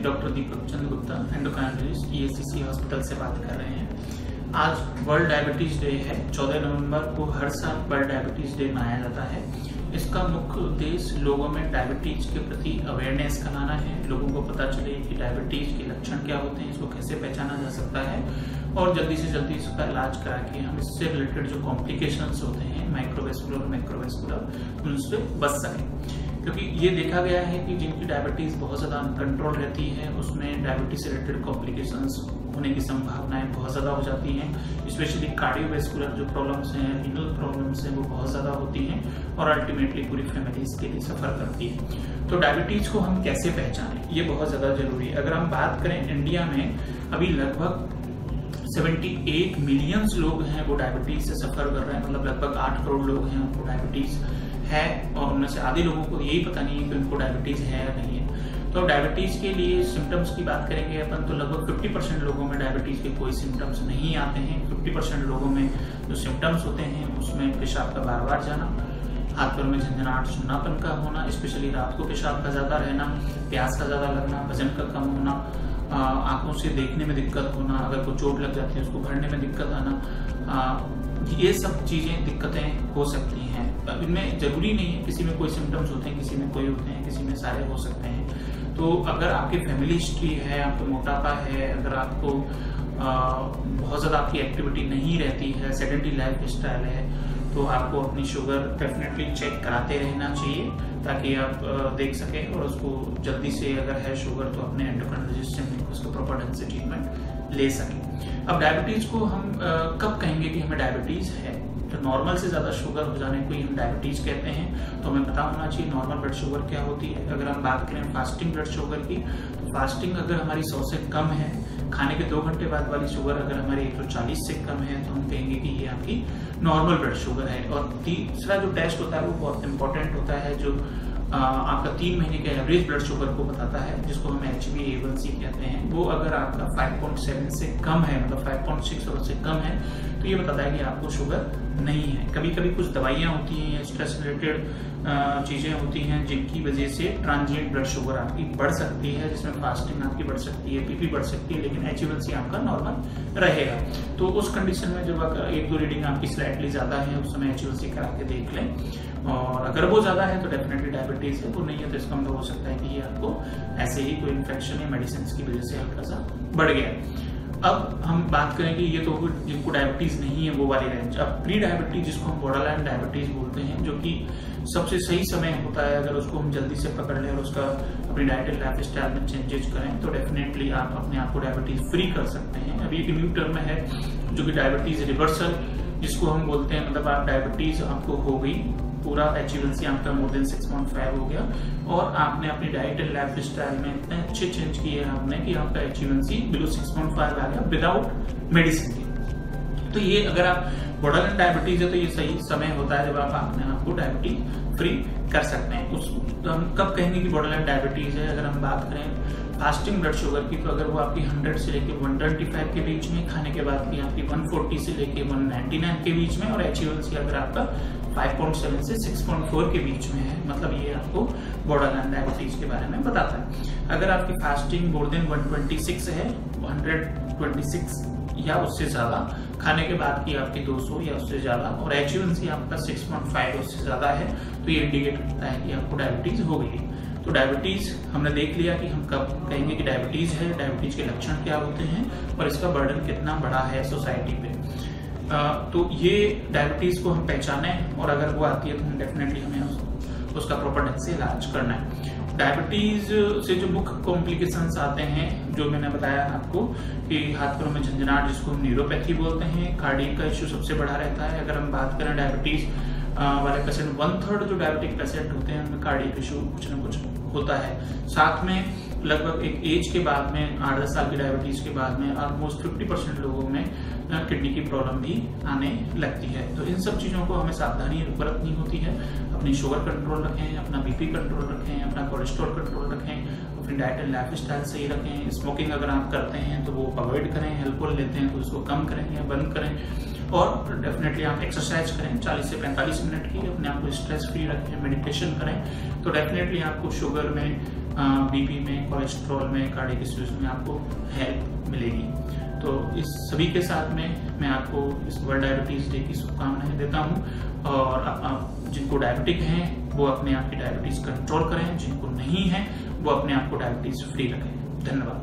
Doctor दीपक चंद्र Gupta, endocrinologist, ESCC hospital से बात कर रहे हैं। आज वर्ल्ड डायबिटीज डे है। 14 नवंबर को हर साल वर्ल्ड डायबिटीज डे मनाया जाता है। इसका मुख्य उद्देश्य लोगों में डायबिटीज के प्रति अवेयरनेस कराना है। लोगों को पता चले कि डायबिटीज के लक्षण क्या होते हैं, इसको कैसे पहचाना जा सकता है और जल्दी से जल्दी इसका इलाज करा के हम इससे रिलेटेड जो कॉम्प्लिकेशंस होते हैं माइक्रोवेस्कुलर मैक्रोवेस्कुलर उनसे बच सकें। क्योंकि ये देखा गया है कि जिनकी डायबिटीज बहुत ज़्यादा अनकंट्रोल रहती है उसमें डायबिटीज से रिलेटेड कॉम्प्लिकेशंस होने की संभावनाएं बहुत ज़्यादा हो जाती हैं। स्पेशली कार्डियोवेस्कुलर जो प्रॉब्लम्स हैं, रीनल प्रॉब्लम्स हैं, वो बहुत ज़्यादा होती हैं और अल्टीमेटली पूरी फैमिली इसके लिए सफ़र करती है। तो डायबिटीज को हम कैसे पहचानें, ये बहुत ज़्यादा जरूरी है। अगर हम बात करें इंडिया में अभी लगभग 78 मिलियंस लोग हैं वो डायबिटीज से सफ़र कर रहे हैं। मतलब लगभग 8 करोड़ लोग हैं उनको डायबिटीज है और उनमें से आधे लोगों को यही पता नहीं है कि उनको डायबिटीज है या नहीं है। तो डायबिटीज के लिए सिम्टम्स की बात करेंगे अपन तो लगभग 50% लोगों में डायबिटीज के कोई सिम्टम्स नहीं आते हैं। 50% लोगों में जो सिम्टम्स होते हैं उसमें पेशाब का बार बार जाना, हाथ पैर में झंझनाहट, सुन्नापन का होना, स्पेशली रात को पेशाब का ज्यादा रहना, प्यास का ज्यादा लगना, वजन का कम होना, आंखों से देखने में दिक्कत होना, अगर कोई चोट लग जाती है उसको भरने में दिक्कत आना, ये सब चीजें दिक्कतें हो सकती हैं। इनमें जरूरी नहीं है किसी में कोई सिम्टम्स होते हैं, किसी में कोई होते हैं, किसी में सारे हो सकते हैं। तो अगर आपकी फैमिली हिस्ट्री है, आपको मोटापा है, अगर आपको बहुत ज्यादा आपकी एक्टिविटी नहीं रहती है, सेडेंटरी लाइफ स्टाइल है, तो आपको अपनी शुगर डेफिनेटली चेक कराते रहना चाहिए ताकि आप देख सकें और उसको जल्दी से अगर है शुगर तो अपने एंडोक्राइनोलॉजिस्ट से उसको प्रॉपर ढंग से ट्रीटमेंट ले सकें। अब डायबिटीज को हम कब कहेंगे कि हमें डायबिटीज है? तो नॉर्मल से ज्यादा शुगर हो जाने को ही हम डायबिटीज कहते हैं। तो हमें पता होना चाहिए नॉर्मल ब्लड शुगर क्या होती है। अगर हम बात करें फास्टिंग ब्लड शुगर की, तो फास्टिंग अगर हमारी 100 से कम है, खाने के 2 घंटे बाद वाली शुगर अगर हमारी 140 से कम है तो हम कहेंगे कि ये आपकी नॉर्मल ब्लड शुगर है। और तीसरा जो टेस्ट होता है वो बहुत इंपॉर्टेंट होता है जो आपका 3 महीने के एवरेज ब्लड शुगर को बताता है, जिसको हम HbA1c कहते हैं। वो अगर आपका 5.7 से कम है, मतलब 5.6 और उससे कम है, तो ये बताता है कि आपको शुगर नहीं है। कभी कभी कुछ दवाइयाँ होती हैं, स्ट्रेस रिलेटेड चीजें होती हैं जिनकी वजह से ट्रांजिएंट ब्लड शुगर आपकी बढ़ सकती है, जिसमें फास्टिंग आपकी बढ़ सकती है, BP बढ़ सकती है, लेकिन HbA1c आपका नॉर्मल रहेगा। तो उस कंडीशन में जब अगर 1-2 रीडिंग आपकी स्लाइटली ज्यादा है उस समय HbA1c करा के देख लें और अगर वो ज्यादा है तो डेफिनेटली डायबिटीज है, वो नहीं है तो इसका मतलब हो सकता है कि ये आपको ऐसे ही कोई इन्फेक्शन या मेडिसिन की वजह से हल्का सा बढ़ गया। अब हम बात करें कि ये तो जिनको डायबिटीज नहीं है वो वाली रेंज। अब प्री डायबिटीज जिसको हम बॉर्डरलाइन डायबिटीज बोलते हैं, जो कि सबसे सही समय होता है अगर उसको हम जल्दी से पकड़ लें और उसका अपनी डाइट एंड लाइफ स्टाइल में चेंजेस करें तो डेफिनेटली आप अपने आप को डायबिटीज फ्री कर सकते हैं। अभी एक न्यू टर्म है जो कि डायबिटीज रिवर्सल जिसको हम बोलते हैं। मतलब आप डायबिटीज आपको हो गई, पूरा HbA1c आपका मोर देन 6.5 हो गया और आपने अपनी डाइट एंड लाइफ स्टाइल में इतने अच्छे चेंज किए आपने कि आपका HbA1c बिलो 6.5 आ गया विदाउट मेडिसिन के। तो ये अगर आप बॉर्डरलाइन डायबिटीज है तो ये सही समय होता है जब आप अपने आप को डायबिटीज फ्री कर सकते हैं। तो हम कब कहेंगे कि बॉर्डरलाइन डायबिटीज है? अगर हम बात करें फास्टिंग ब्लड शुगर की, तो अगर वो आपकी 100 से लेके 125 के बीच में, खाने के बाद की आपकी 140 से लेके 199 के बीच में और HbA1c अगर आपका 5.7 से 6.4 के बीच में है, मतलब ये आपको बॉर्डरलाइन डायबिटीज के बारे में बताता है। अगर आपकी फास्टिंग मोर देन 126 है, 126 या उससे ज्यादा, खाने के बाद की आपकी 200 या उससे ज्यादा और HbA1c आपका 6.5 उससे ज्यादा है, तो ये इंडिकेट करता है कि आपको डायबिटीज हो गई है। तो डायबिटीज हमने देख लिया कि हम कब कहेंगे कि डायबिटीज है, डायबिटीज के लक्षण क्या होते हैं और इसका बर्डन कितना बड़ा है सोसाइटी पे। तो ये डायबिटीज को हम पहचाने और अगर वो आती है तो हम डेफिनेटली हमें उसका प्रॉपर ढंग से इलाज करना है। डायबिटीज से जो मुख्य कॉम्प्लिकेशंस आते हैं जो मैंने बताया आपको कि हाथ पैरों में झंझनाहट जिसको हम न्यूरोपैथी बोलते हैं, कार्डियक का इश्यू सबसे बड़ा रहता है। अगर हम बात करें डायबिटीज वाले पेशेंट 1/3 जो डायबिटिक पेशेंट होते हैं उनमें कार्डियक इशू कुछ ना कुछ होता है। साथ में लगभग एक एज के बाद में 8-10 साल की डायबिटीज के बाद में ऑलमोस्ट 50% लोगों में किडनी की प्रॉब्लम भी आने लगती है। तो इन सब चीजों को हमें सावधानी बरतनी होती है। अपनी शुगर कंट्रोल रखें, अपना BP कंट्रोल रखें, अपना कोलेस्ट्रॉल कंट्रोल रखें, अपनी डाइट एंड लाइफ स्टाइल सही रखें। स्मोकिंग अगर आप करते हैं तो वो अवॉइड करें, अल्कोहल लेते हैं तो उसको कम करें या बंद करें और डेफिनेटली आप एक्सरसाइज करें 40 से 45 मिनट की, अपने आप को स्ट्रेस फ्री रखें, मेडिटेशन करें, तो डेफिनेटली आपको शुगर में बीपी में, कोलेस्ट्रॉल में, कार्डियक इश्यूज में आपको हेल्प मिलेगी। तो इस सभी के साथ में मैं आपको इस वर्ल्ड डायबिटीज डे की शुभकामनाएं देता हूं। और आप जिनको डायबिटिक हैं वो अपने आप की डायबिटीज कंट्रोल करें, जिनको नहीं है वो अपने आप को डायबिटीज फ्री रखें। धन्यवाद।